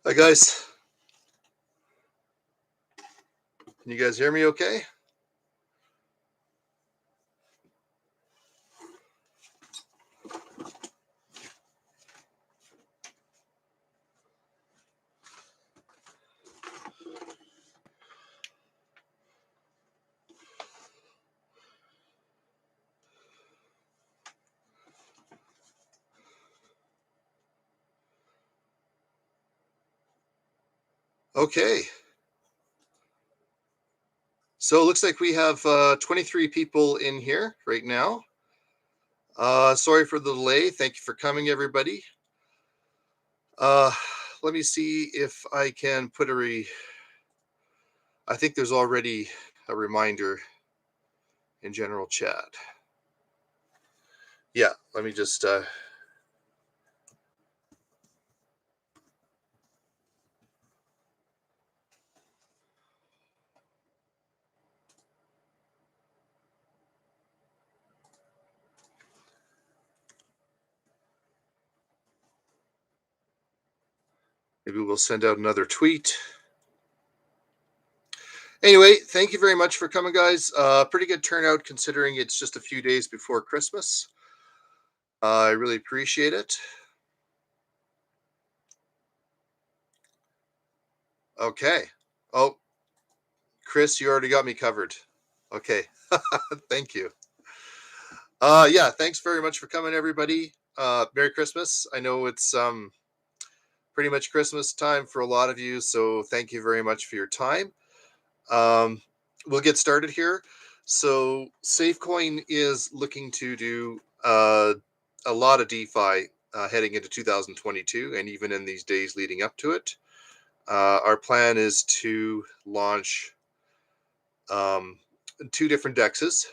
Hi guys, can you guys hear me okay? Okay, so it looks like we have 23 people in here right now. Sorry for the delay. Thank you for coming, everybody. Uh, Let me see if I can put I think there's already a reminder in general chat. Yeah, let me just maybe we'll send out another tweet. Anyway, thank you very much for coming, guys. Pretty good turnout considering it's just a few days before Christmas. I really appreciate it. Okay. Oh, Chris, you already got me covered. Okay. Thank you. Yeah, thanks very much for coming, everybody. Merry Christmas. I know it's pretty much Christmas time for a lot of you, so thank you very much for your time. Um, we'll get started here. So Safecoin is looking to do a lot of DeFi heading into 2022, and even in these days leading up to it. Our plan is to launch um, two different dexes,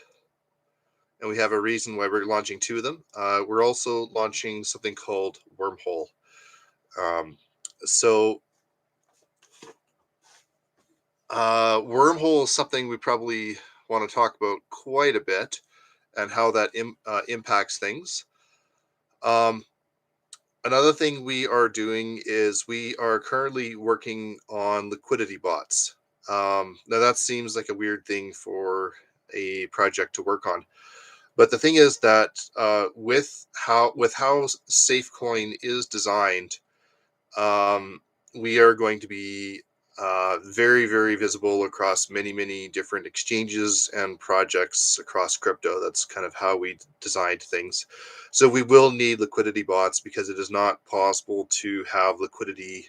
and we have a reason why we're launching two of them. We're also launching something called Wormhole. Um, so, Wormhole is something we probably want to talk about quite a bit and how that impacts things. Um, Another thing we are doing is we are currently working on liquidity bots. Now, that seems like a weird thing for a project to work on. But the thing is that with how Safecoin is designed, we are going to be very very visible across many different exchanges and projects across crypto. That's kind of how we designed things. So we will need liquidity bots because it is not possible to have liquidity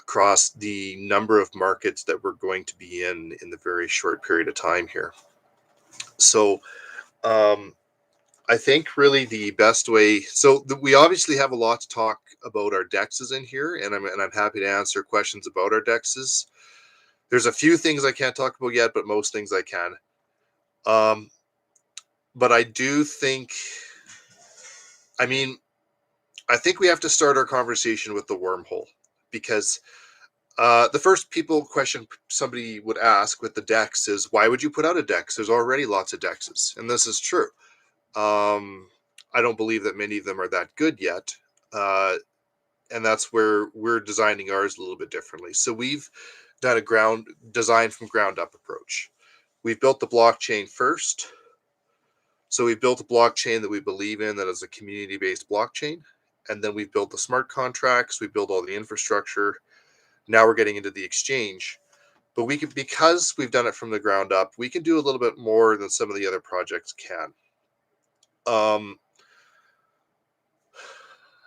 across the number of markets that we're going to be in the very short period of time here. So um, I think really the best way. So we obviously have a lot to talk about our dexes in here, and I'm happy to answer questions about our dexes. There's a few things I can't talk about yet, but most things I can. Um, but I do think, I mean, I think we have to start our conversation with the wormhole because the first people question somebody would ask with the dex is, why would you put out a dex? There's already lots of dexes, and this is true. Um, I don't believe that many of them are that good yet. And that's where we're designing ours a little bit differently. So we've done a ground design from ground up approach. We've built the blockchain first. So we've built a blockchain that we believe in that is a community-based blockchain. And then we've built the smart contracts, we built all the infrastructure. Now we're getting into the exchange. But we can, because we've done it from the ground up, we can do a little bit more than some of the other projects can.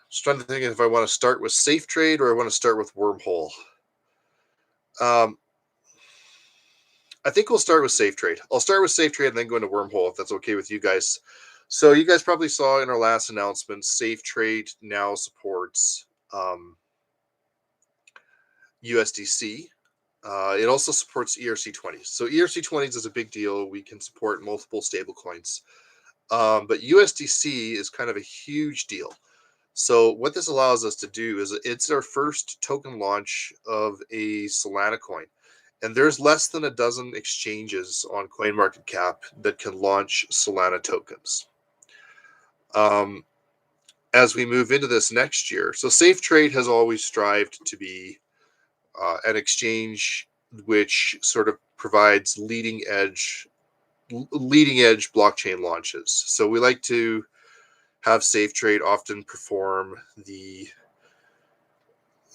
Just trying to think if I want to start with Safe Trade or I want to start with Wormhole. Um, I think we'll start with Safe Trade. I'll start with Safe Trade and then go into Wormhole if that's okay with you guys. So you guys probably saw in our last announcement, Safe Trade now supports USDC. It also supports ERC20s. So ERC20s is a big deal. We can support multiple stablecoins. But USDC is kind of a huge deal. So what this allows us to do is it's our first token launch of a Solana coin. And there's less than a dozen exchanges on CoinMarketCap that can launch Solana tokens. As we move into this next year, so Safe Trade has always strived to be an exchange which sort of provides leading edge blockchain launches. So we like to have SafeTrade often perform the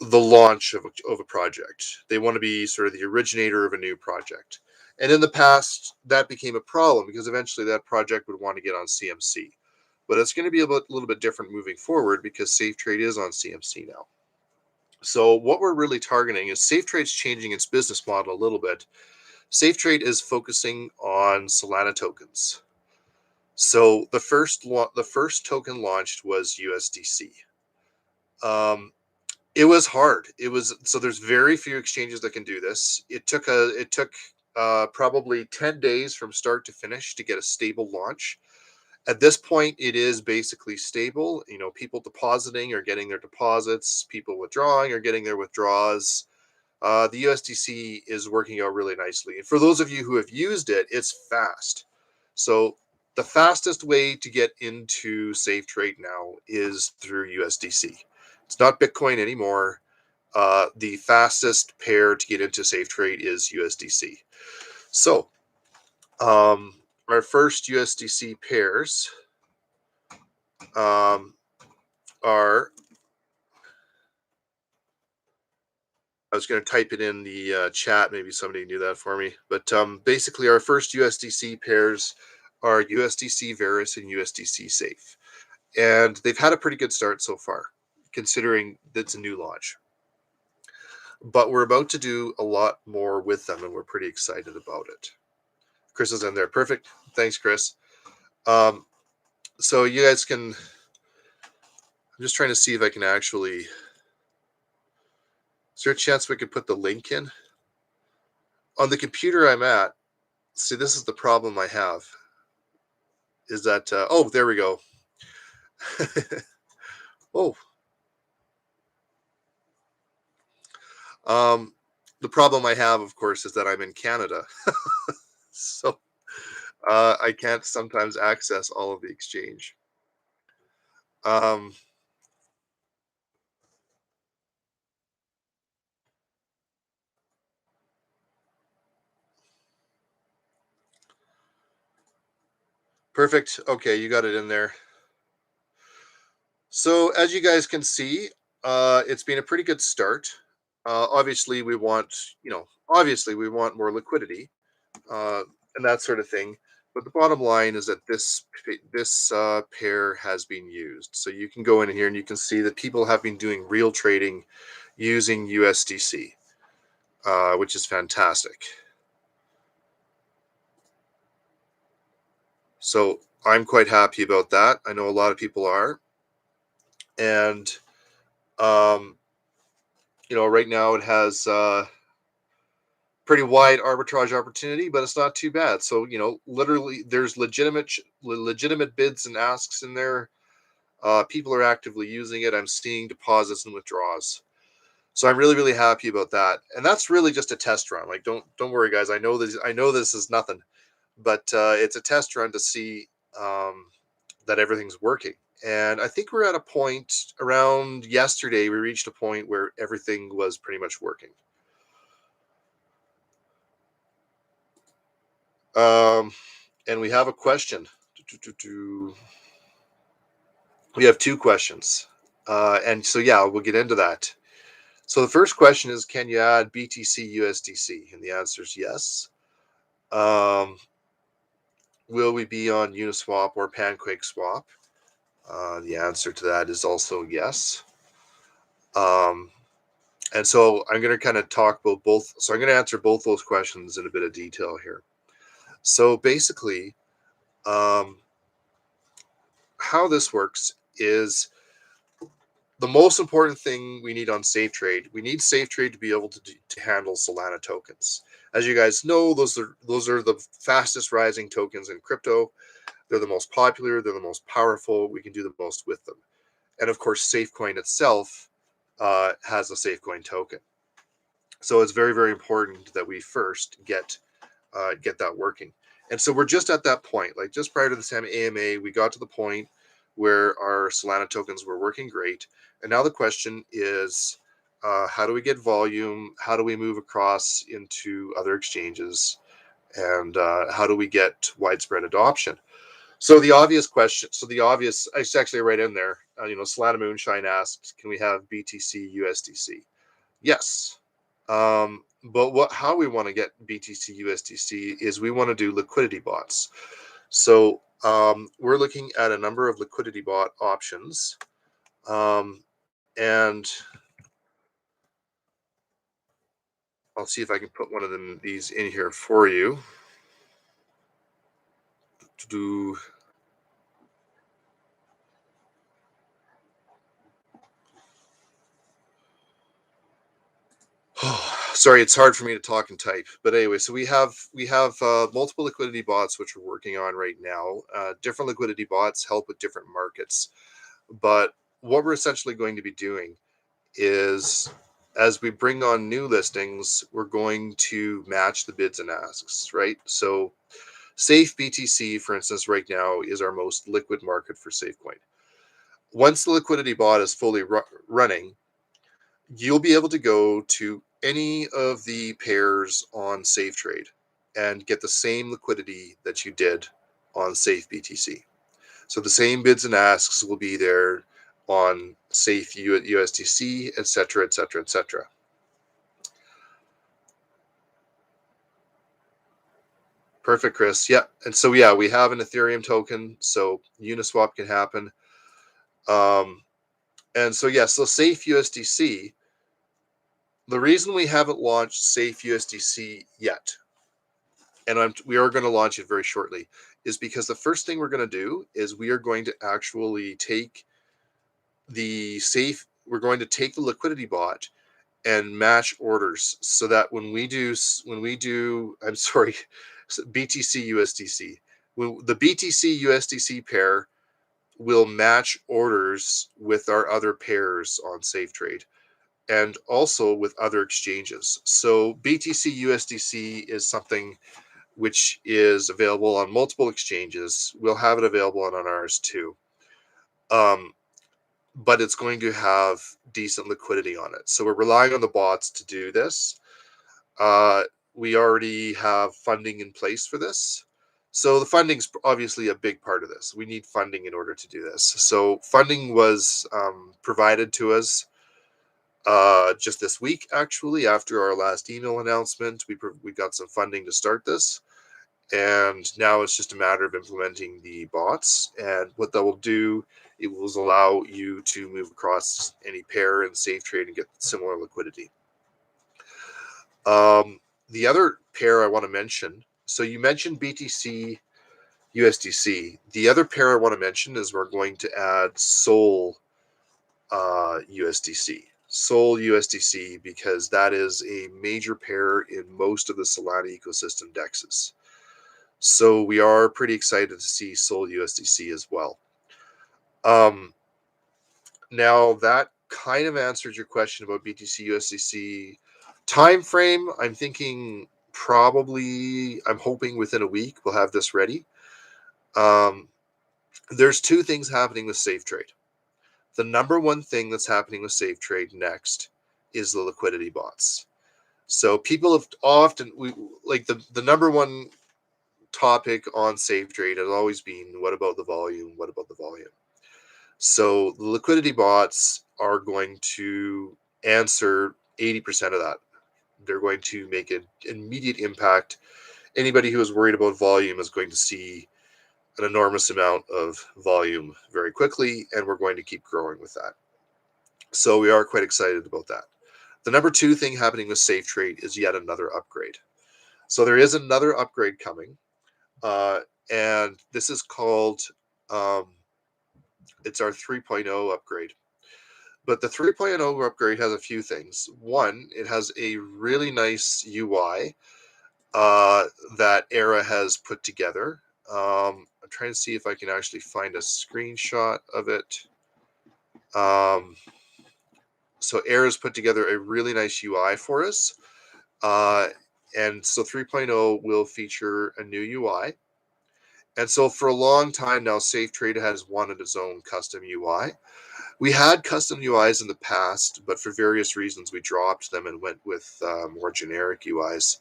launch of a project. They want to be sort of the originator of a new project. And in the past, that became a problem because eventually that project would want to get on CMC. But it's going to be a little bit different moving forward because SafeTrade is on CMC now. So what we're really targeting is SafeTrade's changing its business model a little bit. SafeTrade is focusing on Solana tokens. So the first token launched was USDC. It was hard. So there's very few exchanges that can do this. It took probably 10 days from start to finish to get a stable launch. At this point, it is basically stable. You know, people depositing are getting their deposits, people withdrawing are getting their withdrawals. The USDC is working out really nicely. And for those of you who have used it, it's fast. So the fastest way to get into SafeTrade now is through USDC. It's not Bitcoin anymore. The fastest pair to get into SafeTrade is USDC. So our first USDC pairs are, I was going to type it in the chat. Maybe somebody knew that for me. But basically, our first USDC pairs are USDC Verus and USDC Safe. And they've had a pretty good start so far, considering that's a new launch. But we're about to do a lot more with them, and we're pretty excited about it. Chris is in there. Perfect. Thanks, Chris. So you guys can... I'm just trying to see if I can actually... Is there a chance we could put the link in? On the computer I'm at, see, this is the problem I have. Is that... oh, there we go. Oh. The problem I have, of course, is that I'm in Canada. So I can't sometimes access all of the exchange. Perfect. Okay, you got it in there. So as you guys can see, it's been a pretty good start. Obviously, we want more liquidity and that sort of thing. But the bottom line is that this pair has been used. So you can go in here and you can see that people have been doing real trading using USDC, which is fantastic. So I'm quite happy about that. I know a lot of people are. And, right now it has pretty wide arbitrage opportunity, but it's not too bad. So, literally there's legitimate bids and asks in there. People are actively using it. I'm seeing deposits and withdrawals. So I'm really, really happy about that. And that's really just a test run. Like, don't worry, guys. I know this is nothing, but it's a test run to see that everything's working. And I think we're at a point around yesterday, we reached a point where everything was pretty much working. And we have a question. We have two questions. And so, yeah, we'll get into that. So the first question is, can you add BTC USDC? And the answer is yes. Will we be on Uniswap or PancakeSwap? The answer to that is also yes. And so I'm going to kind of talk about both. So I'm going to answer both those questions in a bit of detail here. So basically, how this works is the most important thing we need on SafeTrade. We need SafeTrade to be able to handle Solana tokens. As you guys know, those are the fastest rising tokens in crypto. They're the most popular. They're the most powerful. We can do the most with them. And of course, Safecoin itself has a Safecoin token. So it's very, very important that we first get that working. And so we're just at that point. Like just prior to this AMA, we got to the point where our Solana tokens were working great. And now the question is, how do we get volume? How do we move across into other exchanges? And how do we get widespread adoption? So the obvious question, it's actually right in there. Solana Moonshine asked, can we have BTC USDC? Yes. But how we want to get BTC USDC is we want to do liquidity bots. So we're looking at a number of liquidity bot options. And I'll see if I can put one of these in here for you. Sorry, it's hard for me to talk and type. But anyway, so we have multiple liquidity bots which we're working on right now. Different liquidity bots help with different markets. But what we're essentially going to be doing is, as we bring on new listings, we're going to match the bids and asks, right? So Safe BTC, for instance, right now is our most liquid market for Safecoin. Once the liquidity bot is fully running, you'll be able to go to any of the pairs on SafeTrade and get the same liquidity that you did on Safe BTC. So the same bids and asks will be there on Safe USDC, etc., etc., etc. Perfect, Chris. Yeah, and so yeah, we have an Ethereum token, so Uniswap can happen. And so yeah, so Safe USDC. The reason we haven't launched Safe USDC yet, and we are going to launch it very shortly, is because the first thing we're going to do is we are going to actually take we're going to take the liquidity bot and match orders so that when we do, I'm sorry, BTC USDC, when the BTC USDC pair will match orders with our other pairs on SafeTrade and also with other exchanges. So BTC USDC is something which is available on multiple exchanges. We'll have it available on ours too. But it's going to have decent liquidity on it. So we're relying on the bots to do this. We already have funding in place for this. So the funding's obviously a big part of this. We need funding in order to do this. So funding was provided to us just this week, actually, after our last email announcement. We got some funding to start this. And now it's just a matter of implementing the bots. And what that will do, it will allow you to move across any pair in SafeTrade and get similar liquidity. The other pair I want to mention, so you mentioned BTC USDC. The other pair I want to mention is we're going to add Sol USDC. Sol USDC, because that is a major pair in most of the Solana ecosystem dexes. So we are pretty excited to see Sol USDC as well. Now that kind of answered your question about BTC USDC time frame. I'm thinking I'm hoping within a week we'll have this ready. There's two things happening with SafeTrade. The number one thing that's happening with SafeTrade next is the liquidity bots. So people have often, the number one topic on SafeTrade has always been, what about the volume? What about the volume? So the liquidity bots are going to answer 80% of that. They're going to make an immediate impact. Anybody who is worried about volume is going to see an enormous amount of volume very quickly, and we're going to keep growing with that. So we are quite excited about that. The number two thing happening with SafeTrade is yet another upgrade. So there is another upgrade coming, and this is called, it's our 3.0 upgrade. But the 3.0 upgrade has a few things. One, it has a really nice UI that Era has put together. I'm trying to see if I can actually find a screenshot of it. So Era's put together a really nice UI for us. And so 3.0 will feature a new UI. And so for a long time now, SafeTrade has wanted its own custom UI. We had custom UIs in the past, but for various reasons we dropped them and went with more generic UIs.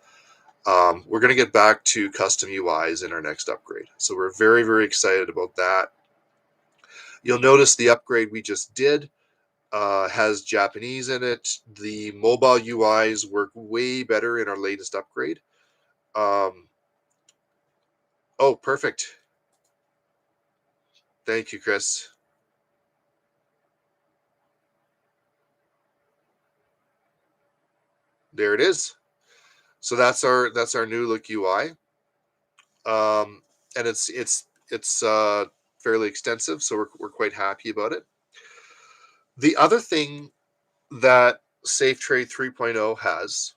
We're going to get back to custom UIs in our next upgrade. So we're very, very excited about that. You'll notice the upgrade we just did has Japanese in it. The mobile UIs work way better in our latest upgrade. Oh, perfect. Thank you, Chris. There it is. So that's our new look UI. And it's fairly extensive, so we're quite happy about it. The other thing that SafeTrade 3.0 has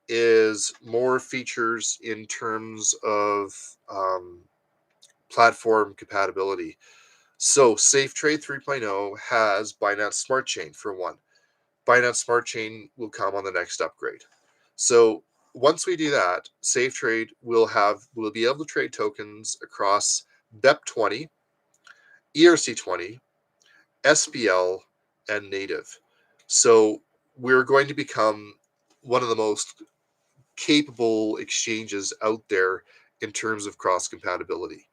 is more features in terms of platform compatibility. So SafeTrade 3.0 has Binance Smart Chain for one. Binance Smart Chain will come on the next upgrade. So once we do that, SafeTrade will be able to trade tokens across BEP20, ERC20, SPL, and native. So we're going to become one of the most capable exchanges out there in terms of cross compatibility.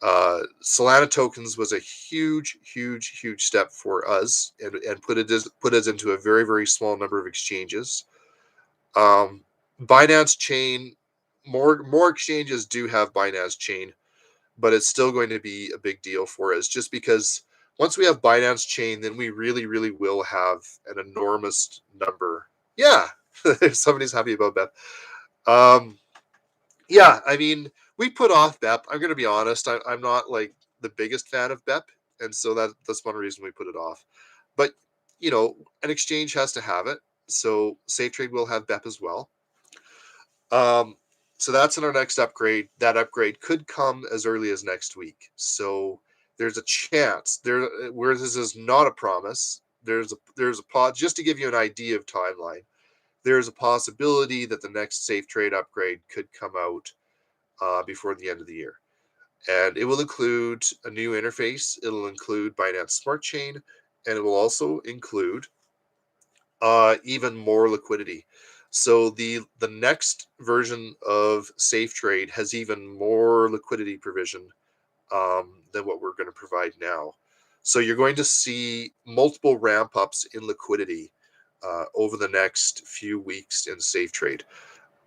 Solana tokens was a huge step for us and put us into a very, very small number of exchanges. Binance Chain, more exchanges do have Binance Chain, but it's still going to be a big deal for us just because once we have Binance Chain, then we really, really will have an enormous number. Yeah, somebody's happy about that. Yeah, I mean, we put off BEP. I'm going to be honest. I'm not like the biggest fan of BEP, and so that's one reason we put it off. But an exchange has to have it. So SafeTrade will have BEP as well. So that's in our next upgrade. That upgrade could come as early as next week. So there's a chance where this is not a promise. There's a pod just to give you an idea of timeline. There's a possibility that the next SafeTrade upgrade could come out before the end of the year, and it will include a new interface. It'll include Binance Smart Chain, and it will also include even more liquidity. So the next version of SafeTrade has even more liquidity provision than what we're going to provide now. So you're going to see multiple ramp ups in liquidity over the next few weeks in SafeTrade.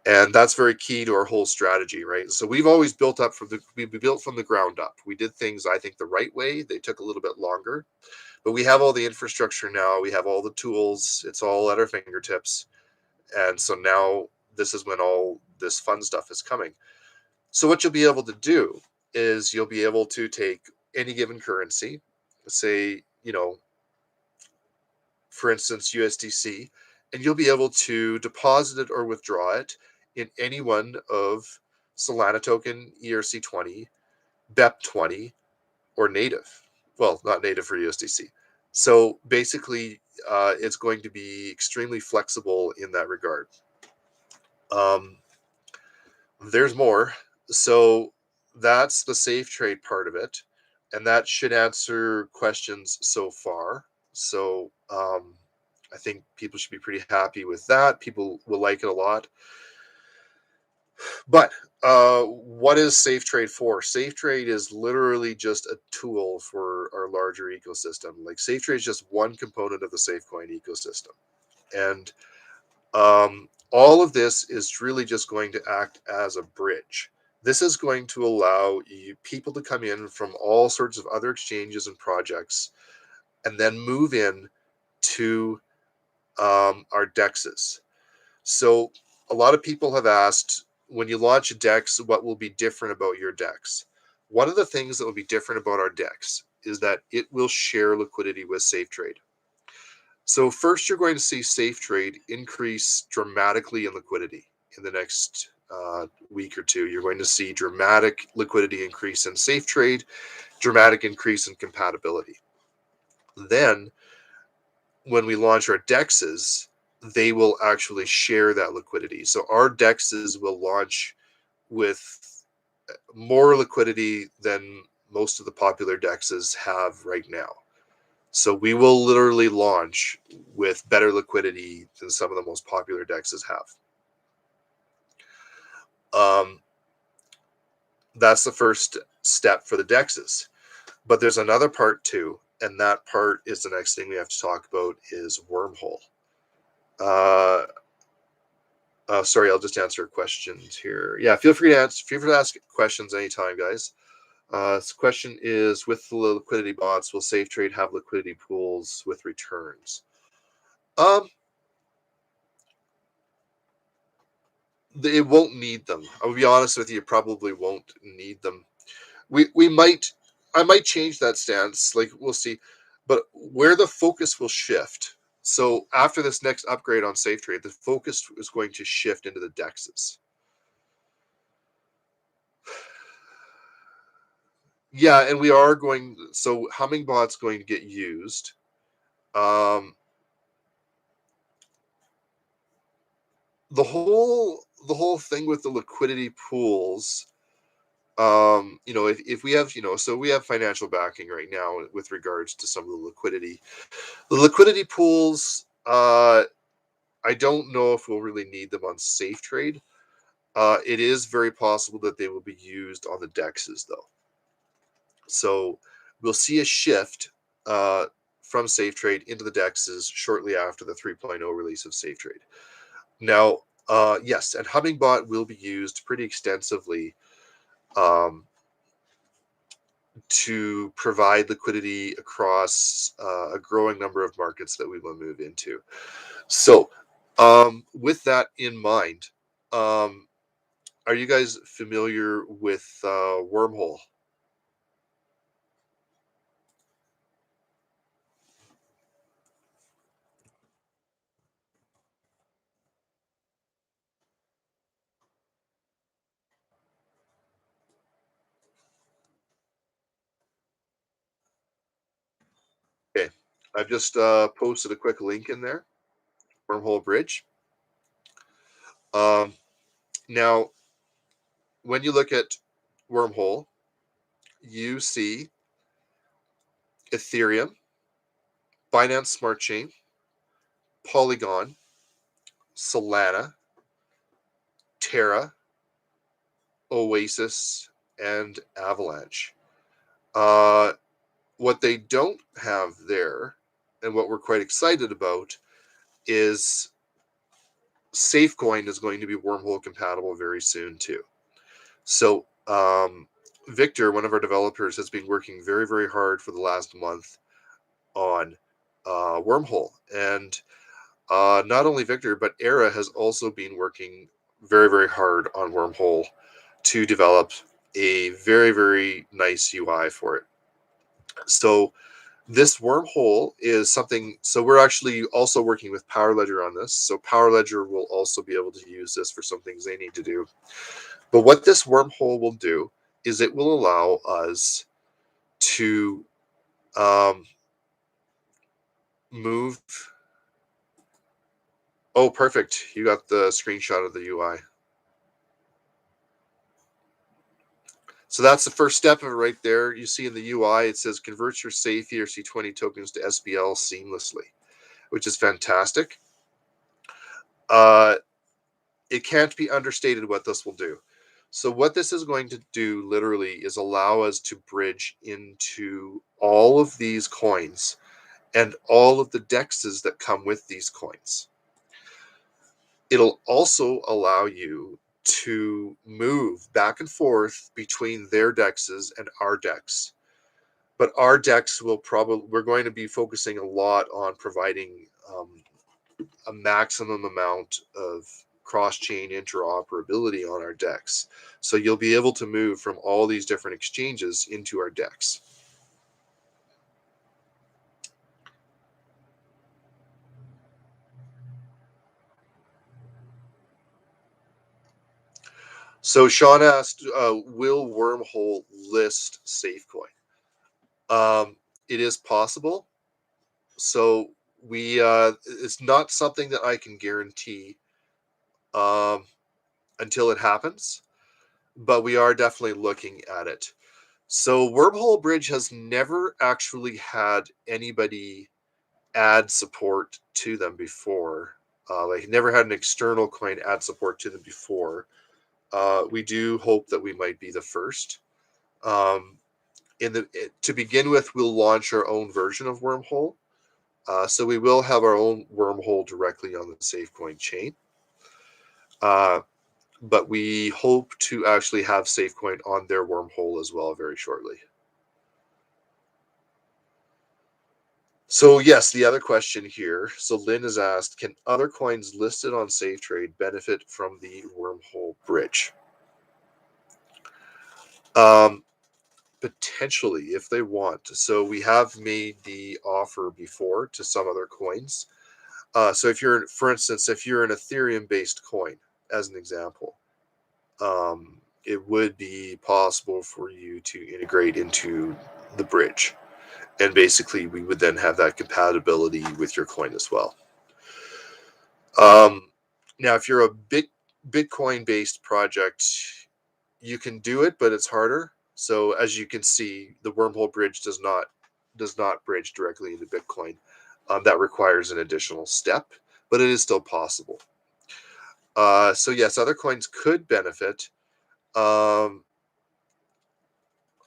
And that's very key to our whole strategy, right? So we've always built we built from the ground up. We did things, I think, the right way. They took a little bit longer, but we have all the infrastructure now. We have all the tools. It's all at our fingertips. And so now this is when all this fun stuff is coming. So what you'll be able to do is you'll be able to take any given currency, say, for instance, USDC, and you'll be able to deposit it or withdraw it in any one of Solana token, ERC20, BEP20, or native. Well, not native for USDC. So basically, it's going to be extremely flexible in that regard. There's more. So that's the SafeTrade part of it, and that should answer questions so far. So I think people should be pretty happy with that. People will like it a lot. But what is SafeTrade for? SafeTrade is literally just a tool for our larger ecosystem. Like SafeTrade is just one component of the Safecoin ecosystem. And all of this is really just going to act as a bridge. This is going to allow people to come in from all sorts of other exchanges and projects and then move in to our DEXs. So a lot of people have asked, when you launch a DEX, what will be different about your DEX? One of the things that will be different about our DEX is that it will share liquidity with SafeTrade. So first, you're going to see SafeTrade increase dramatically in liquidity in the next week or two. You're going to see dramatic liquidity increase in SafeTrade, dramatic increase in compatibility. Then, when we launch our DEXs, they will actually share that liquidity. So our DEXs will launch with more liquidity than most of the popular DEXs have right now. So we will literally launch with better liquidity than some of the most popular dexes have. That's the first step for the dexes. But there's another part too, and that part is the next thing we have to talk about is Wormhole. Sorry, I'll just answer questions here. Yeah, feel free to ask questions anytime, guys. This question is, with the liquidity bots, will SafeTrade have liquidity pools with returns? It won't need them. I'll be honest with you, probably won't need them. I might change that stance. Like, we'll see. But where the focus will shift. So after this next upgrade on SafeTrade, the focus is going to shift into the dexes. Yeah, and we are going. So Hummingbot's going to get used. The whole thing with the liquidity pools. If we have, so we have financial backing right now with regards to some of the liquidity. The liquidity pools, I don't know if we'll really need them on SafeTrade. It is very possible that they will be used on the dexes, though. So we'll see a shift from SafeTrade into the dexes shortly after the 3.0 release of SafeTrade. Now, yes, and Hummingbot will be used pretty extensively to provide liquidity across a growing number of markets that we will move into. So, with that in mind, are you guys familiar with Wormhole? Okay, I've just posted a quick link in there, Wormhole Bridge. Now, when you look at Wormhole, you see Ethereum, Binance Smart Chain, Polygon, Solana, Terra, Oasis, and Avalanche. What they don't have there, and what we're quite excited about, is Safecoin is going to be Wormhole compatible very soon too. So Victor, one of our developers, has been working very, very hard for the last month on Wormhole, and not only Victor, but Era has also been working very, very hard on Wormhole to develop a very, very nice UI for it. So this Wormhole is something. So we're actually also working with Power Ledger on this. So Power Ledger will also be able to use this for some things they need to do. But what this Wormhole will do is it will allow us to move. Oh, perfect. You got the screenshot of the UI. So that's the first step of it right there. You see in the UI, it says convert your Safe ERC20 tokens to SBL seamlessly, which is fantastic. It can't be understated what this will do. So what this is going to do literally is allow us to bridge into all of these coins and all of the dexes that come with these coins. It'll also allow you to move back and forth between their dexes and our dex. But our dex we're going to be focusing a lot on providing a maximum amount of cross-chain interoperability on our DEX. So you'll be able to move from all these different exchanges into our DEX. So Sean asked, will Wormhole list Safecoin? It is possible. So it's not something that I can guarantee until it happens, but we are definitely looking at it. So Wormhole Bridge has never actually had anybody add support to them before. Like never had an external coin add support to them before. We do hope that we might be the first. Um, to begin with, we'll launch our own version of Wormhole. So we will have our own Wormhole directly on the Safecoin chain. But we hope to actually have Safecoin on their Wormhole as well very shortly. So yes, the other question here. So Lynn has asked, can other coins listed on SafeTrade benefit from the Wormhole bridge? Potentially, if they want. So we have made the offer before to some other coins. So if you're, for instance, if you're an Ethereum-based coin, as an example, it would be possible for you to integrate into the bridge. And basically, we would then have that compatibility with your coin as well. Now, if you're a Bitcoin-based project, you can do it, but it's harder. So as you can see, the Wormhole bridge does not bridge directly into Bitcoin. That requires an additional step, but it is still possible. So yes, other coins could benefit. I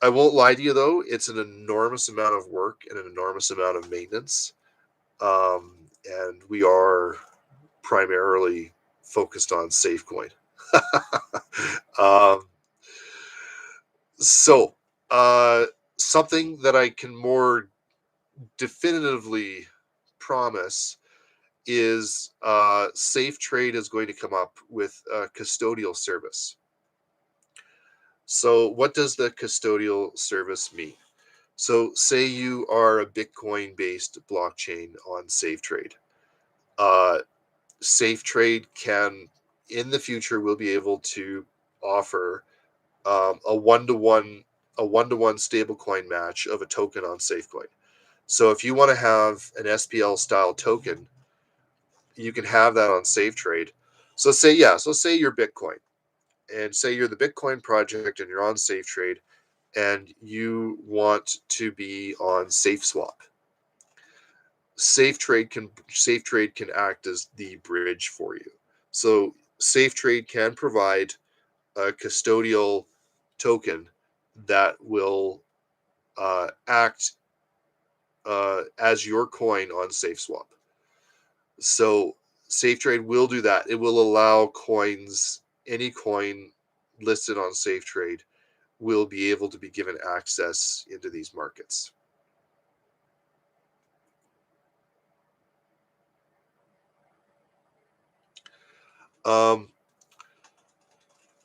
won't lie to you though; it's an enormous amount of work and an enormous amount of maintenance, and we are primarily focused on Safecoin. um, so, something that I can more definitively promise is SafeTrade is going to come up with a custodial service. So, what does the custodial service mean? So, say you are a Bitcoin-based blockchain on SafeTrade. Uh, SafeTrade can, in the future, will be able to offer a one-to-one stablecoin match of a token on Safecoin. So if you want to have an SPL style token, you can have that on SafeTrade. So say you're Bitcoin, and say you're the Bitcoin project and you're on SafeTrade, and you want to be on SafeSwap. SafeTrade can act as the bridge for you. So SafeTrade can provide a custodial token that will act as your coin on SafeSwap. So SafeTrade will do that. It will allow any coin listed on SafeTrade will be able to be given access into these markets.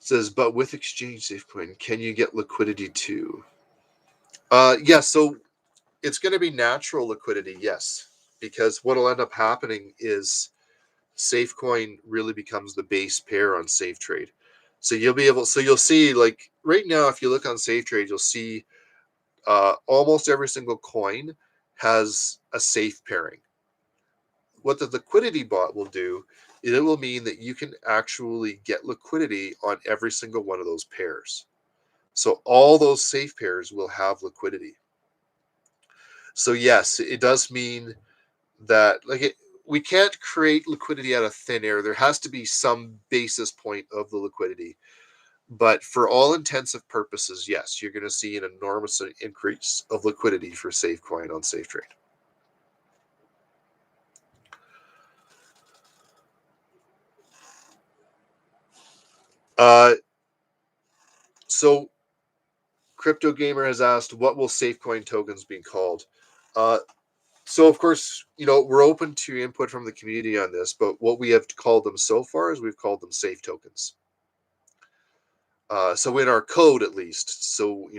Says, but with Exchange Safecoin, can you get liquidity too? Yeah, so it's going to be natural liquidity, yes, because what will end up happening is Safecoin really becomes the base pair on SafeTrade. So you'll see, like right now, if you look on SafeTrade, you'll see almost every single coin has a safe pairing. What the liquidity bot will do, it will mean that you can actually get liquidity on every single one of those pairs. So all those safe pairs will have liquidity. So yes, it does mean that we can't create liquidity out of thin air. There has to be some basis point of the liquidity. But for all intensive purposes, yes, you're going to see an enormous increase of liquidity for Safecoin on SafeTrade. So Crypto Gamer has asked, what will Safecoin tokens be called? So of course, we're open to input from the community on this, but what we have called them so far is we've called them safe tokens. So in our code, at least, so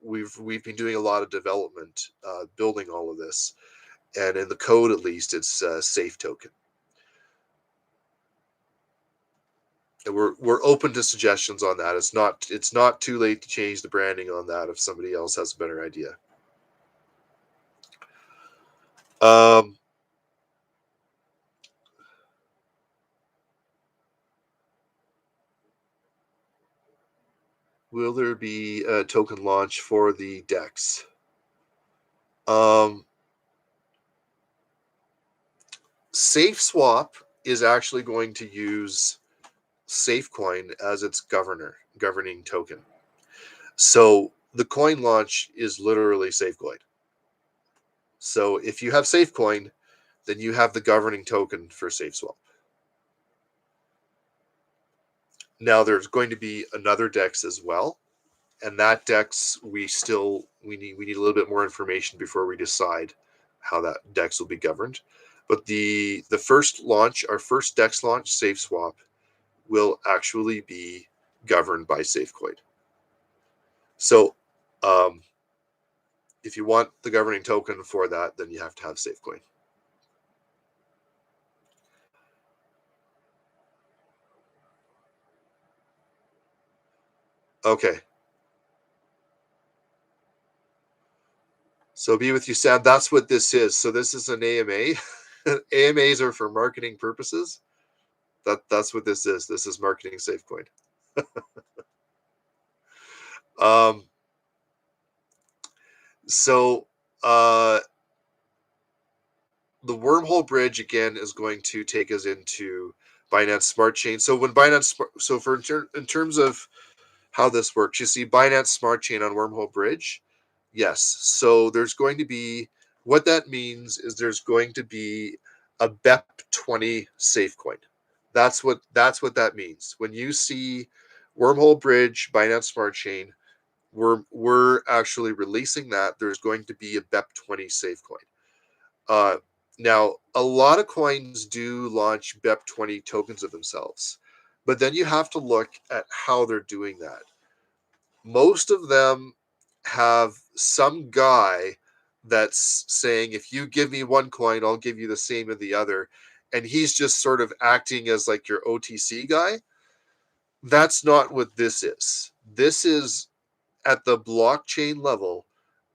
we've been doing a lot of development, building all of this, and in the code, at least, it's safe token. And we're open to suggestions on that. It's not too late to change the branding on that if somebody else has a better idea. Um, will there be a token launch for the DEX? SafeSwap is actually going to use Safecoin as its governing token. So the coin launch is literally Safecoin. So if you have Safecoin, then you have the governing token for SafeSwap. Now there's going to be another DEX as well, and that DEX we need a little bit more information before we decide how that DEX will be governed. But the first launch, our first DEX launch, SafeSwap, will actually be governed by Safecoin. So if you want the governing token for that, then you have to have Safecoin. Okay. So be with you, Sam. That's what this is. So this is an AMA. AMAs are for marketing purposes. That's what this is. This is marketing Safecoin. So the Wormhole bridge again is going to take us into Binance Smart Chain. So when Binance, so for in terms of how this works, you see Binance Smart Chain on Wormhole bridge. Yes. So there's going to be, what that means is there's going to be a BEP20 Safecoin. That's what that means. When you see Wormhole bridge, Binance Smart Chain, we're actually releasing that. There's going to be a BEP20 Safecoin. Now, a lot of coins do launch BEP20 tokens of themselves, but then you have to look at how they're doing that. Most of them have some guy that's saying, if you give me one coin, I'll give you the same of the other. And he's just sort of acting as like your OTC guy. That's not what this is. This is at the blockchain level.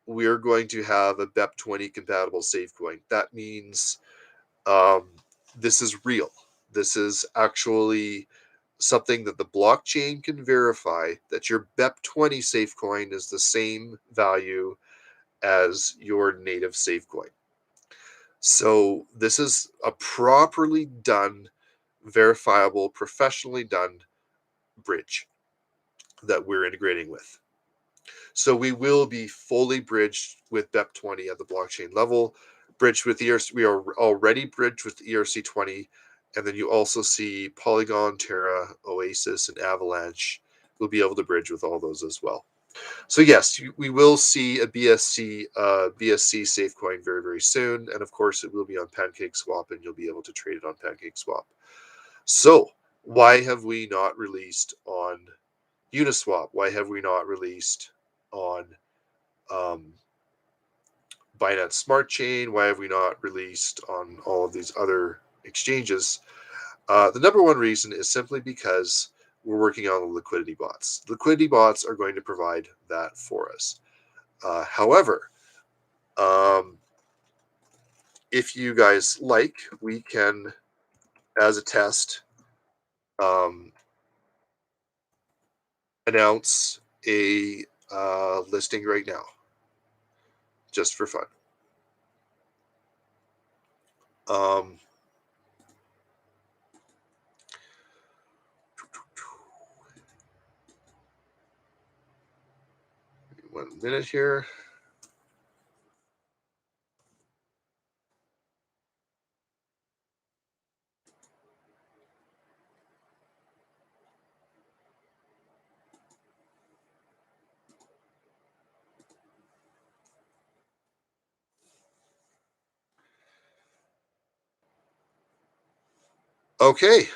We're going to have a BEP20 compatible Safecoin. That means this is real. This is actually something that the blockchain can verify that your BEP20 Safecoin is the same value as your native Safecoin. So this is a properly done, verifiable, professionally done bridge that we're integrating with. So we will be fully bridged with BEP20 at the blockchain level, bridged with ERC. We are already bridged with ERC20, and then you also see Polygon, Terra, Oasis, and Avalanche. We'll be able to bridge with all those as well. So yes, we will see a BSC Safecoin very, very soon, and of course it will be on PancakeSwap, and you'll be able to trade it on PancakeSwap. So why have we not released on Uniswap? Why have we not released on Binance Smart Chain? Why have we not released on all of these other exchanges? The number one reason is simply because we're working on the liquidity bots. Liquidity bots are going to provide that for us. However, if you guys like, we can, as a test, announce a listing right now, just for fun. One minute here. Okay.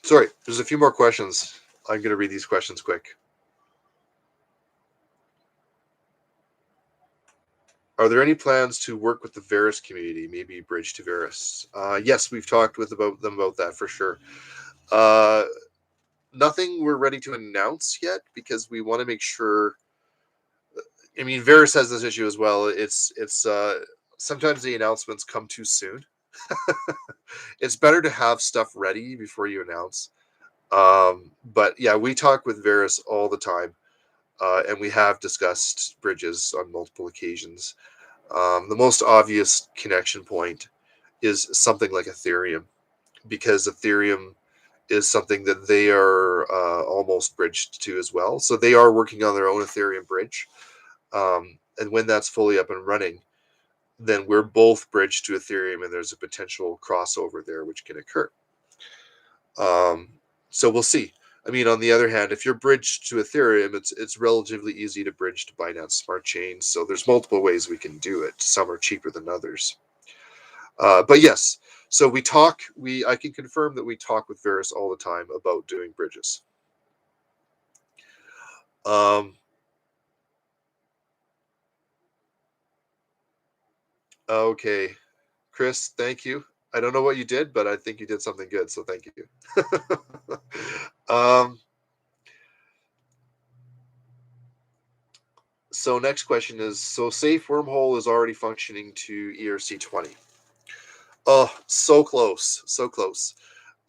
Sorry, there's a few more questions. I'm going to read these questions quick. Are there any plans to work with the Varus community, maybe bridge to Varus? Yes, we've talked with them about that for sure. Nothing we're ready to announce yet because we want to make sure. I mean, Varus has this issue as well. It's sometimes the announcements come too soon. It's better to have stuff ready before you announce. But yeah, we talk with Varus all the time, and we have discussed bridges on multiple occasions. The most obvious connection point is something like Ethereum, because Ethereum is something that they are almost bridged to as well. So they are working on their own Ethereum bridge. And when that's fully up and running, then we're both bridged to Ethereum, and there's a potential crossover there which can occur. Um, so we'll see. I mean, on the other hand, if you're bridged to Ethereum, it's relatively easy to bridge to Binance Smart Chain. So there's multiple ways we can do it. Some are cheaper than others. But yes, so we talk. I can confirm that we talk with Varus all the time about doing bridges. Um, okay, Chris, thank you. I don't know what you did, but I think you did something good. So thank you. um, so next question is: so Safe Wormhole is already functioning to ERC20. Oh, so close, so close.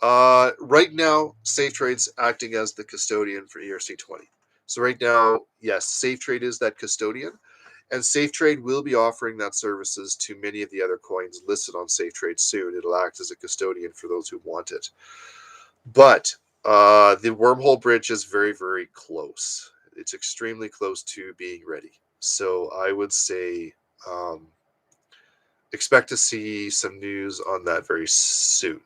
Right now, SafeTrade's acting as the custodian for ERC20. So right now, yes, SafeTrade is that custodian, and SafeTrade will be offering that services to many of the other coins listed on SafeTrade soon. It'll act as a custodian for those who want it. But the Wormhole bridge is very, very close. It's extremely close to being ready. So I would say um, expect to see some news on that very soon.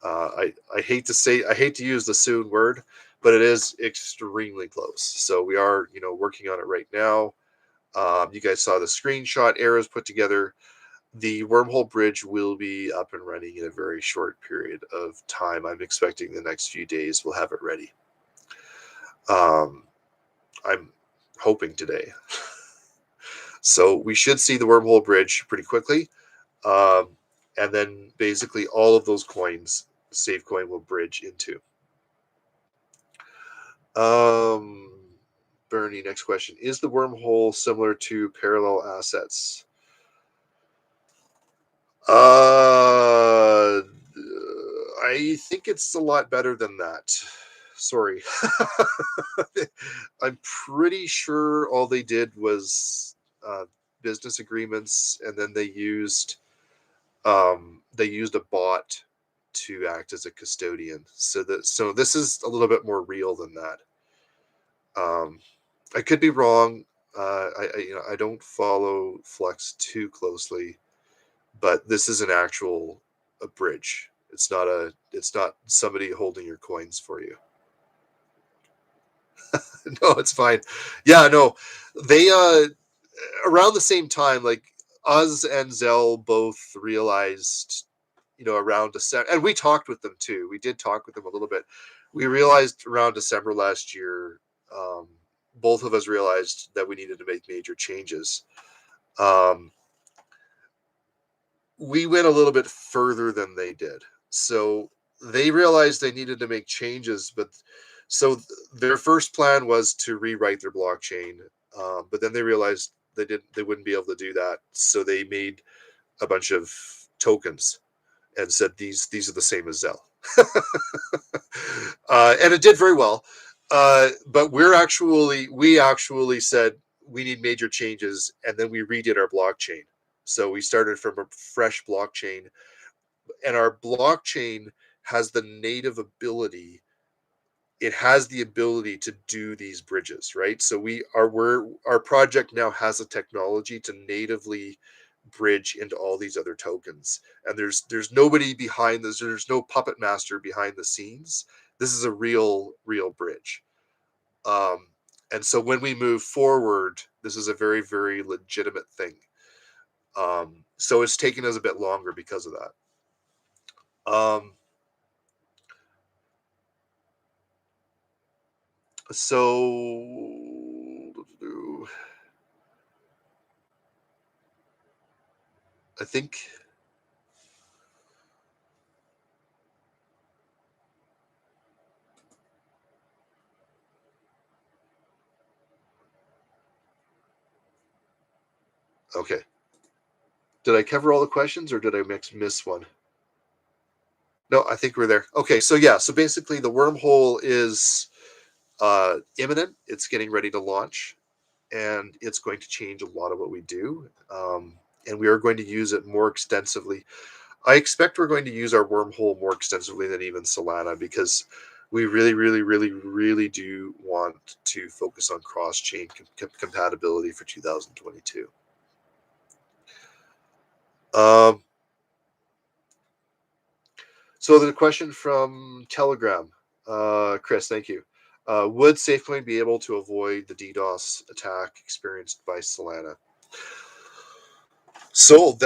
I hate to use the soon word, but it is extremely close. So we are working on it right now. You guys saw the screenshot Arrows put together. The Wormhole bridge will be up and running in a very short period of time. I'm expecting the next few days we'll have it ready. I'm hoping today. So we should see the Wormhole bridge pretty quickly. Um, and then basically all of those coins Safecoin will bridge into. Um, Bernie, next question. Is the Wormhole similar to parallel assets? I think it's a lot better than that. Sorry. I'm pretty sure all they did was business agreements, and then they used a bot to act as a custodian. So this is a little bit more real than that. I could be wrong. I don't follow Flux too closely, but this is an actual a bridge. It's not somebody holding your coins for you. No, it's fine. Yeah, no. They around the same time, like Oz and Zell both realized, around December, and we talked with them too. We did talk with them a little bit. We realized around December last year, um, both of us realized that we needed to make major changes. Um, we went a little bit further than they did. So they realized they needed to make changes, but their first plan was to rewrite their blockchain, but then they realized they wouldn't be able to do that, so they made a bunch of tokens and said these are the same as Zell, and it did very well. But we actually said we need major changes, and then we redid our blockchain. So we started from a fresh blockchain, and our blockchain has the native ability. It has the ability to do these bridges, right? So our project now has a technology to natively bridge into all these other tokens, and there's nobody behind this. There's no puppet master behind the scenes. This is a real bridge. um, and so when we move forward, this is a very, very legitimate thing. So it's taken us a bit longer because of that. um, so I think, okay, did I cover all the questions, or did I miss one? No, I think we're there. Okay, so yeah, so basically the wormhole is imminent. It's getting ready to launch, and it's going to change a lot of what we do. And we are going to use it more extensively. I expect we're going to use our wormhole more extensively than even Solana because we really, really, really, really do want to focus on cross-chain compatibility for 2022. Um, so the question from Telegram, Chris, thank you. Would Safecoin be able to avoid the DDoS attack experienced by Solana? So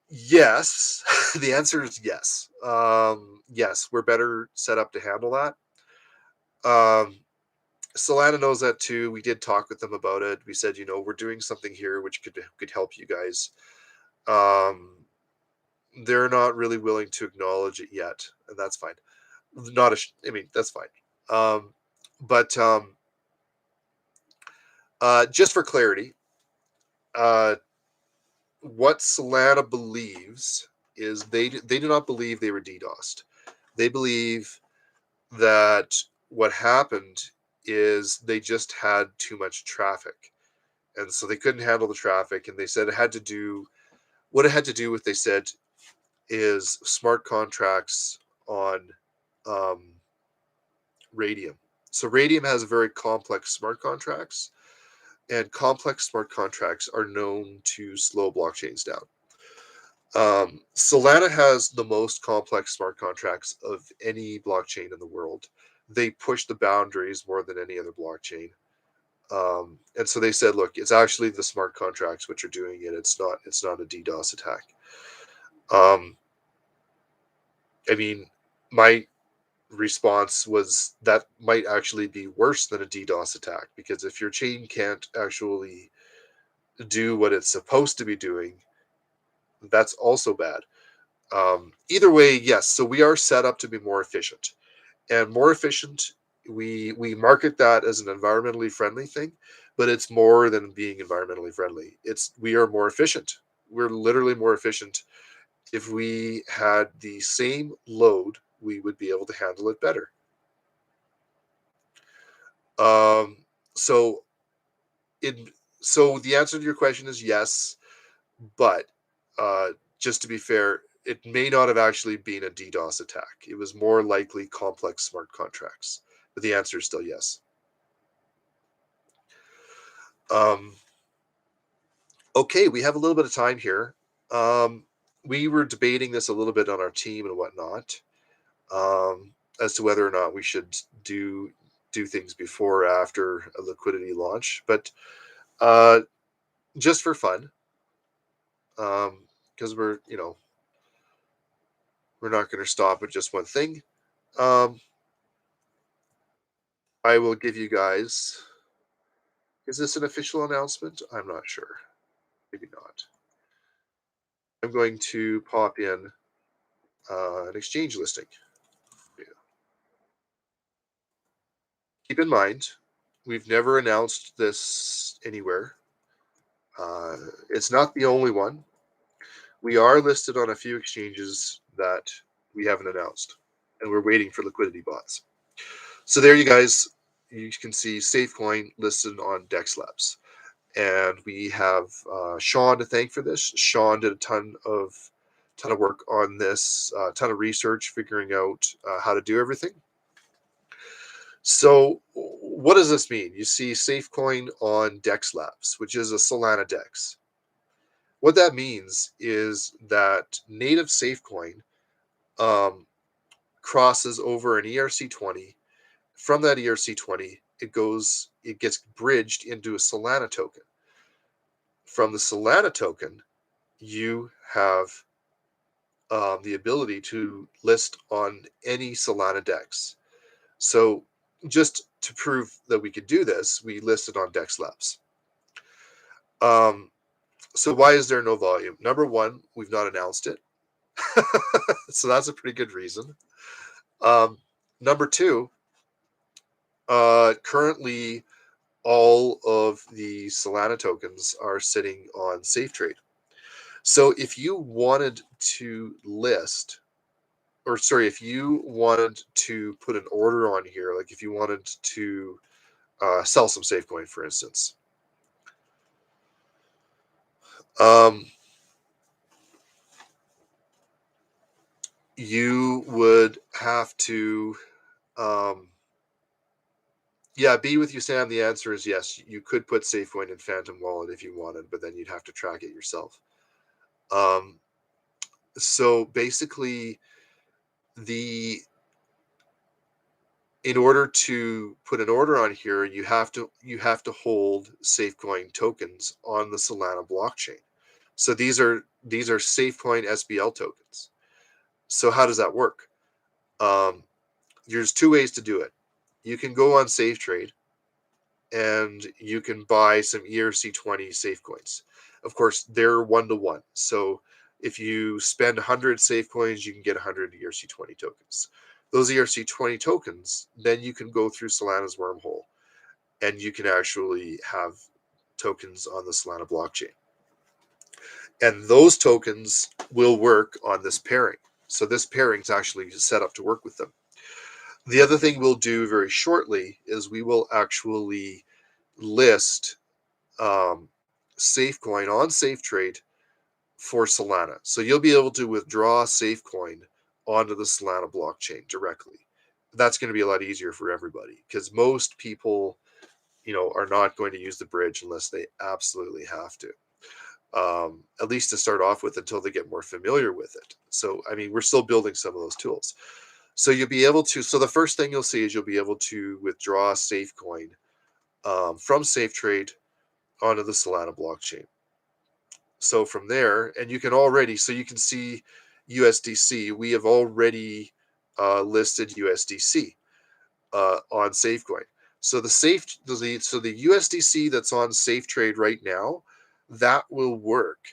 yes. The answer is yes. Yes, we're better set up to handle that. Um, Solana knows that too. We did talk with them about it. We said, we're doing something here which could help you guys. Um, they're not really willing to acknowledge it yet, and that's fine. Not a, I mean, that's fine. Um, but just for clarity, uh, what Solana believes is they do not believe they were DDoSed. They believe that what happened is they just had too much traffic, and so they couldn't handle the traffic. And they said it had to do what it had to do with. They said is smart contracts on um, Radium. So Radium has very complex smart contracts, and complex smart contracts are known to slow blockchains down. Solana has the most complex smart contracts of any blockchain in the world. They push the boundaries more than any other blockchain. And so they said, look, it's actually the smart contracts which are doing it. It's not a DDoS attack. Um, I mean, my response was that might actually be worse than a DDoS attack because if your chain can't actually do what it's supposed to be doing, that's also bad. Either way, yes. So we are set up to be more efficient, and more efficient. We market that as an environmentally friendly thing, but it's more than being environmentally friendly. We are more efficient. We're literally more efficient. If we had the same load, we would be able to handle it better. Um, so it so the answer to your question is yes, but uh, just to be fair, it may not have actually been a DDoS attack. It was more likely complex smart contracts. But the answer is still yes. Um, okay, we have a little bit of time here. Um, we were debating this a little bit on our team and whatnot, as to whether or not we should do things before or after a liquidity launch. But uh, just for fun, because we're not going to stop at just one thing. Um, I will give you guys. Is this an official announcement? I'm not sure. Maybe not. I'm going to pop in an exchange listing. Yeah. Keep in mind, we've never announced this anywhere. Uh, it's not the only one. We are listed on a few exchanges that we haven't announced, and we're waiting for liquidity bots. So there you guys, you can see Safecoin listed on Dex Labs. And we have Sean to thank for this. Sean did a ton of work on this, ton of research, figuring out how to do everything. So, what does this mean? You see Safecoin on Dex Labs, which is a Solana Dex. What that means is that native Safecoin um, crosses over an ERC20. From that ERC20, it gets bridged into a Solana token. From the Solana token, you have the ability to list on any Solana DEX. So just to prove that we could do this, we listed on DEX Labs. So why is there no volume? Number one, we've not announced it. So that's a pretty good reason. Number two, currently all of the Solana tokens are sitting on SafeTrade. So if you wanted to list or sorry, if you wanted to put an order on here, like if you wanted to sell some Safecoin, for instance, you would have to, yeah, be with you, Sam. The answer is yes. You could put Safecoin in Phantom Wallet if you wanted, but then you'd have to track it yourself. So basically, the in order to put an order on here, you have to hold Safecoin tokens on the Solana blockchain. So these are Safecoin SBL tokens. So how does that work? There's two ways to do it. You can go on SafeTrade and you can buy some ERC20 Safecoins. Of course, they're 1-to-1. So if you spend 100 Safecoins, you can get 100 ERC20 tokens. Those ERC20 tokens, then you can go through Solana's Wormhole and you can actually have tokens on the Solana blockchain. And those tokens will work on this pairing. So this pairing is actually set up to work with them. The other thing we'll do very shortly is we will actually list Safecoin on SafeTrade for Solana. So you'll be able to withdraw Safecoin onto the Solana blockchain directly. That's going to be a lot easier for everybody because most people, are not going to use the bridge unless they absolutely have to. At least to start off with until they get more familiar with it. So, I mean, we're still building some of those tools. So you'll be able to, so the first thing you'll see is you'll be able to withdraw Safecoin from SafeTrade onto the Solana blockchain. So from there, and you can already, so you can see USDC, we have already listed USDC on Safecoin. So the USDC that's on SafeTrade right now, that will work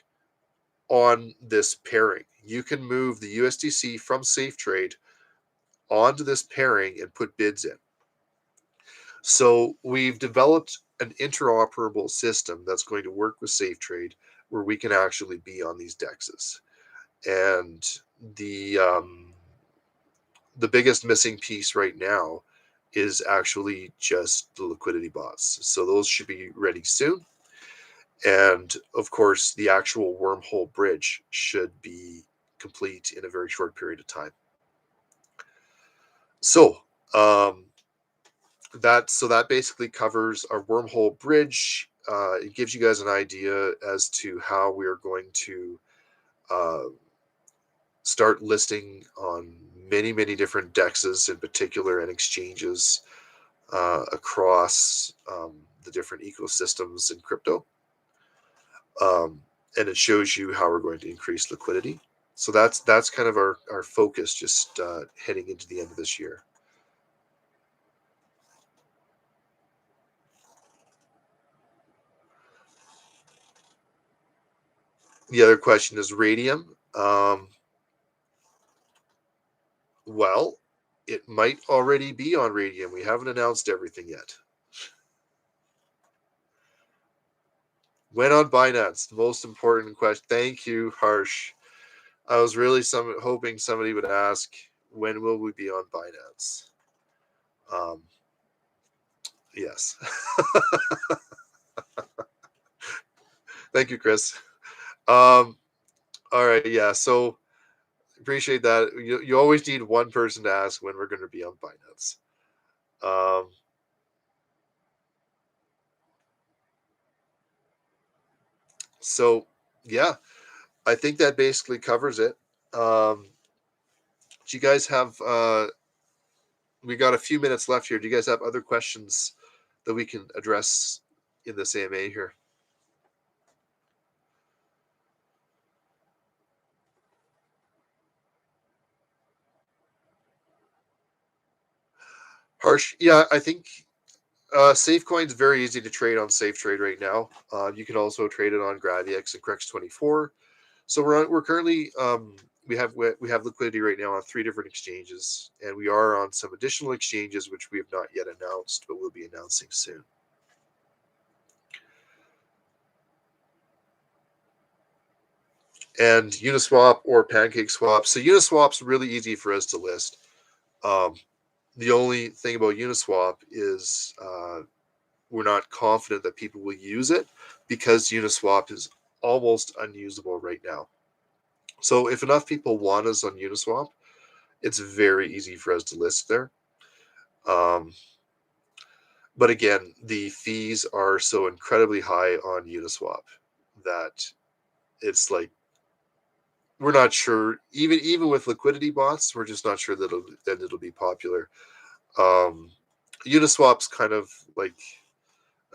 on this pairing. You can move the USDC from SafeTrade onto this pairing and put bids in. So we've developed an interoperable system that's going to work with SafeTrade where we can actually be on these dexes. And the biggest missing piece right now is actually just the liquidity bots. So those should be ready soon. And of course, the actual Wormhole bridge should be complete in a very short period of time. So that basically covers our Wormhole bridge. It gives you guys an idea as to how we are going to start listing on many, many different dexes in particular and exchanges across the different ecosystems in crypto. And it shows you how we're going to increase liquidity. So that's kind of our focus just heading into the end of this year. The other question is Radium. Well, it might already be on Radium. We haven't announced everything yet. When on Binance? The most important question. Thank you, Harsh. I was really hoping somebody would ask, when will we be on Binance? Yes. Thank you, Chris. All right, yeah. So appreciate that. You always need one person to ask when we're going to be on Binance. So yeah, I think that basically covers it. Do you guys have? We got a few minutes left here. Do you guys have other questions that we can address in this AMA here? Harsh, yeah, I think Safecoin is very easy to trade on SafeTrade right now. You can also trade it on GravX and Crex24. So we're currently we have liquidity right now on 3 different exchanges, and we are on some additional exchanges which we have not yet announced, but we'll be announcing soon. and Uniswap or PancakeSwap. So Uniswap's really easy for us to list. The only thing about Uniswap is we're not confident that people will use it because Uniswap is almost unusable right now. So if enough people want us on Uniswap, it's very easy for us to list there. But again, the fees are so incredibly high on Uniswap that it's like we're not sure. Even with liquidity bots, we're just not sure that it'll be popular. Uniswap's kind of like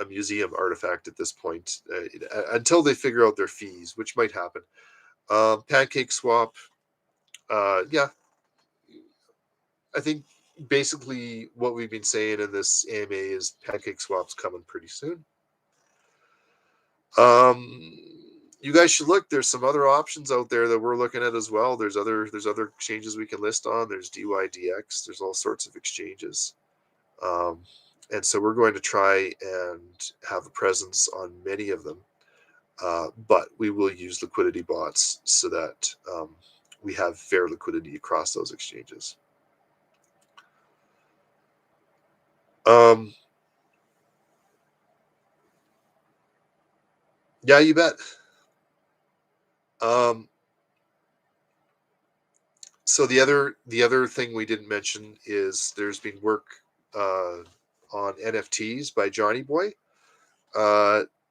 a museum artifact at this point until they figure out their fees, which might happen. PancakeSwap, yeah, I think basically what we've been saying in this AMA is PancakeSwap's coming pretty soon. You guys should look. There's some other options out there that we're looking at as well. There's other exchanges we can list on. There's DYDX. There's all sorts of exchanges. And so we're going to try and have a presence on many of them. But we will use liquidity bots so that we have fair liquidity across those exchanges. Yeah, you bet. So the other thing we didn't mention is there's been work on NFTs by Johnny Boy.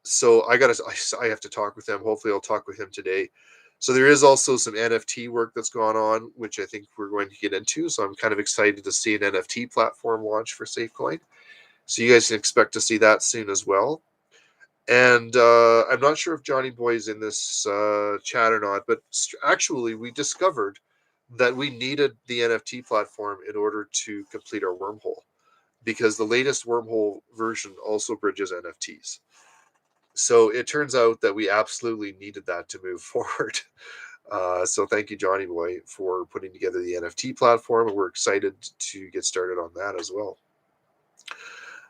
So I have to talk with him. Hopefully, I'll talk with him today. So there is also some NFT work that's gone on, which I think we're going to get into. So I'm kind of excited to see an NFT platform launch for Safecoin. So you guys can expect to see that soon as well. And I'm not sure if Johnny Boy is in this chat or not, but actually we discovered that we needed the NFT platform in order to complete our Wormhole, because the latest Wormhole version also bridges NFTs. So it turns out that we absolutely needed that to move forward. So thank you, Johnny Boy, for putting together the NFT platform, and we're excited to get started on that as well.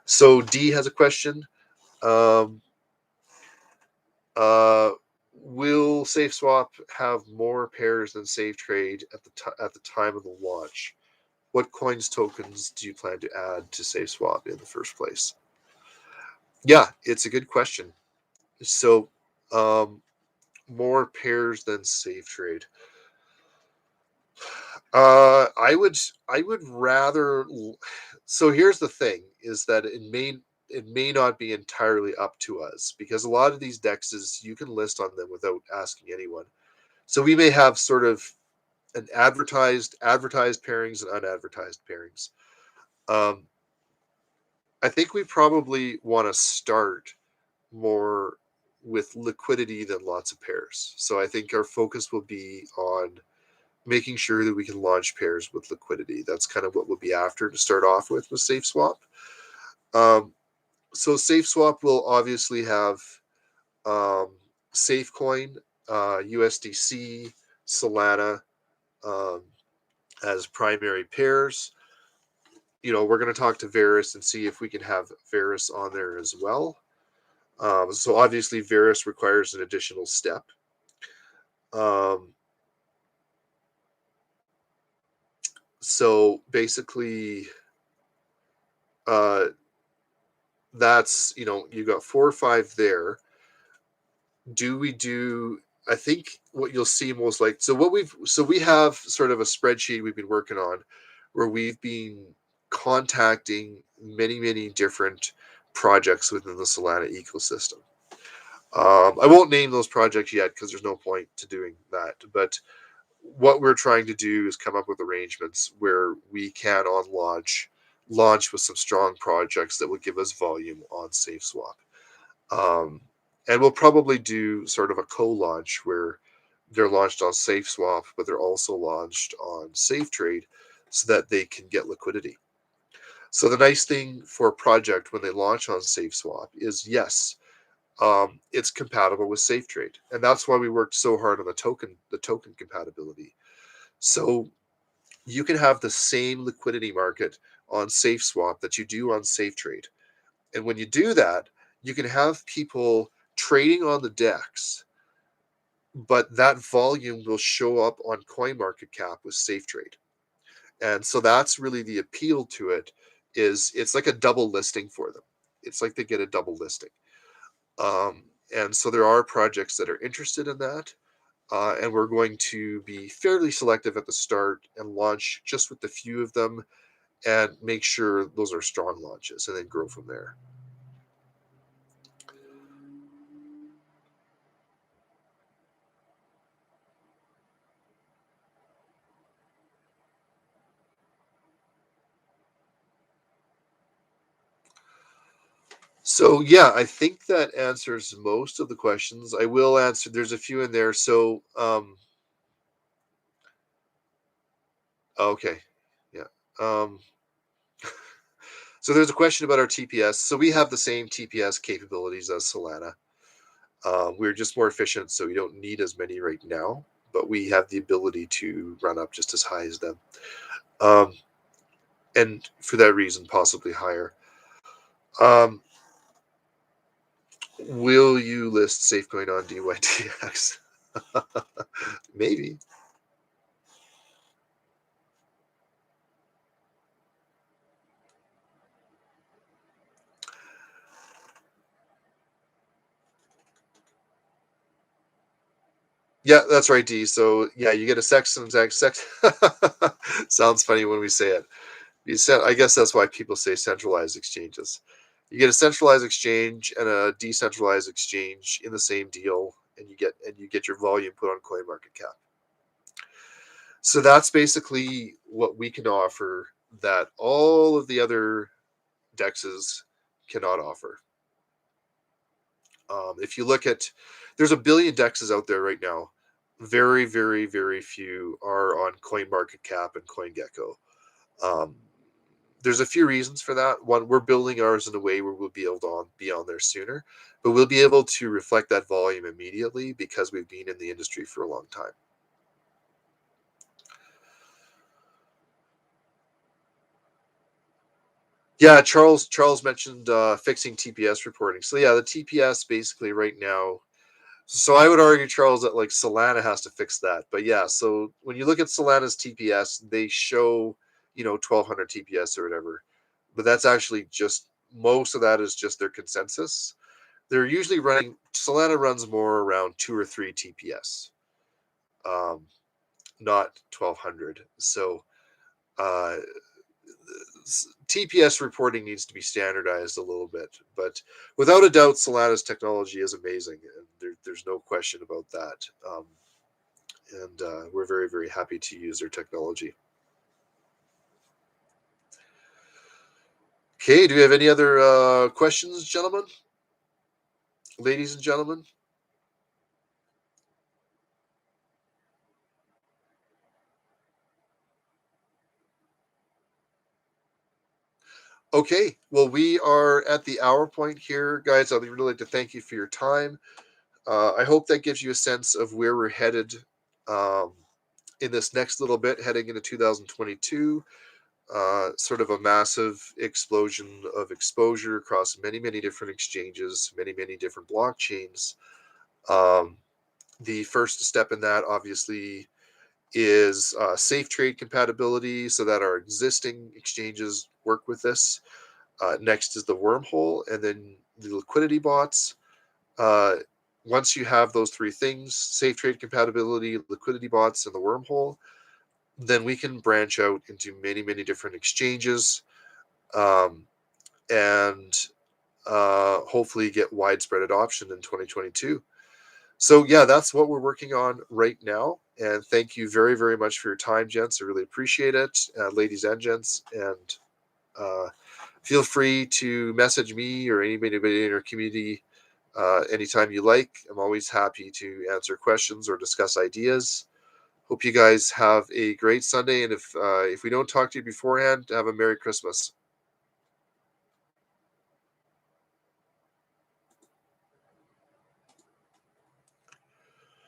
So D has a question. Will SafeSwap have more pairs than SafeTrade at the time of the launch? What coins tokens do you plan to add to SafeSwap in the first place? Yeah, it's a good question. So, more pairs than SafeTrade. I would rather. So here's the thing: is that it may not be entirely up to us, because a lot of these dexes you can list on them without asking anyone. So we may have sort of an advertised pairings and unadvertised pairings. I think we probably want to start more with liquidity than lots of pairs. So I think our focus will be on making sure that we can launch pairs with liquidity. That's kind of what we'll be after to start off with SafeSwap. So SafeSwap will obviously have Safecoin, USDC, Solana as primary pairs. We're going to talk to Varus and see if we can have Varus on there as well. So obviously Varus requires an additional step. So basically, that's, you got 4 or 5 there. I think what you'll see most like, so we have sort of a spreadsheet we've been working on where we've been contacting many different projects within the Solana ecosystem. I won't name those projects yet because there's no point to doing that. But what we're trying to do is come up with arrangements where we can on launch with some strong projects that will give us volume on SafeSwap. And we'll probably do sort of a co-launch where they're launched on SafeSwap, but they're also launched on SafeTrade so that they can get liquidity. So the nice thing for a project when they launch on SafeSwap is, yes, it's compatible with SafeTrade, and that's why we worked so hard on the token compatibility. So you can have the same liquidity market on SafeSwap that you do on SafeTrade, and when you do that, you can have people trading on the DEX but that volume will show up on CoinMarketCap with SafeTrade. And so that's really the appeal to it, is it's like a double listing for them. It's like they get a double listing. Um, and so there are projects that are interested in that. And we're going to be fairly selective at the start and launch just with a few of them and make sure those are strong launches and then grow from there. So yeah, I think that answers most of the questions. I will answer. There's a few in there. So okay, yeah. Um, so there's a question about our TPS. So we have the same TPS capabilities as Solana. We're just more efficient, so we don't need as many right now, but we have the ability to run up just as high as them. Um, and for that reason, possibly higher. Um, will you list Safecoin on DYTX? Maybe. Yeah, that's right, D. So yeah, you get a sex. Sounds funny when we say it. You said, I guess that's why people say centralized exchanges. You get a centralized exchange and a decentralized exchange in the same deal, and you get your volume put on CoinMarketCap. So that's basically what we can offer that all of the other dexes cannot offer. If you look at, there's a billion dexes out there right now. Very, very, very few are on CoinMarketCap and CoinGecko. Um, there's a few reasons for that. One, we're building ours in a way where we'll be able to be on there sooner, but we'll be able to reflect that volume immediately because we've been in the industry for a long time. Yeah, Charles mentioned fixing TPS reporting. So yeah, the TPS basically right now. So I would argue, Charles, that like Solana has to fix that. But yeah, so when you look at Solana's TPS, they show 1200 TPS or whatever, but that's actually just most of that is just their consensus. They're usually running. Solana runs more around 2 or 3 TPS, um, not 1200. So uh, TPS reporting needs to be standardized a little bit, but without a doubt, Solana's technology is amazing, and there's no question about that. And we're very, very happy to use their technology. Okay, do we have any other questions, gentlemen, ladies and gentlemen? Okay, well, we are at the hour point here, guys. I'd really like to thank you for your time. I hope that gives you a sense of where we're headed um, in this next little bit, heading into 2022. Sort of a massive explosion of exposure across many, many different exchanges, many, many different blockchains. Um, the first step in that, obviously, is safe trade compatibility so that our existing exchanges work with this. Next is the wormhole, and then the liquidity bots. Uh, Once you have those three things, safe trade compatibility, liquidity bots, and the wormhole, then we can branch out into many, many different exchanges, um, and hopefully get widespread adoption in 2022. So yeah, that's what we're working on right now. And thank you very, very much for your time, gents. I really appreciate it, ladies and gents. And uh, feel free to message me or anybody in our community anytime you like. I'm always happy to answer questions or discuss ideas. Hope you guys have a great Sunday, and if we don't talk to you beforehand, have a Merry Christmas.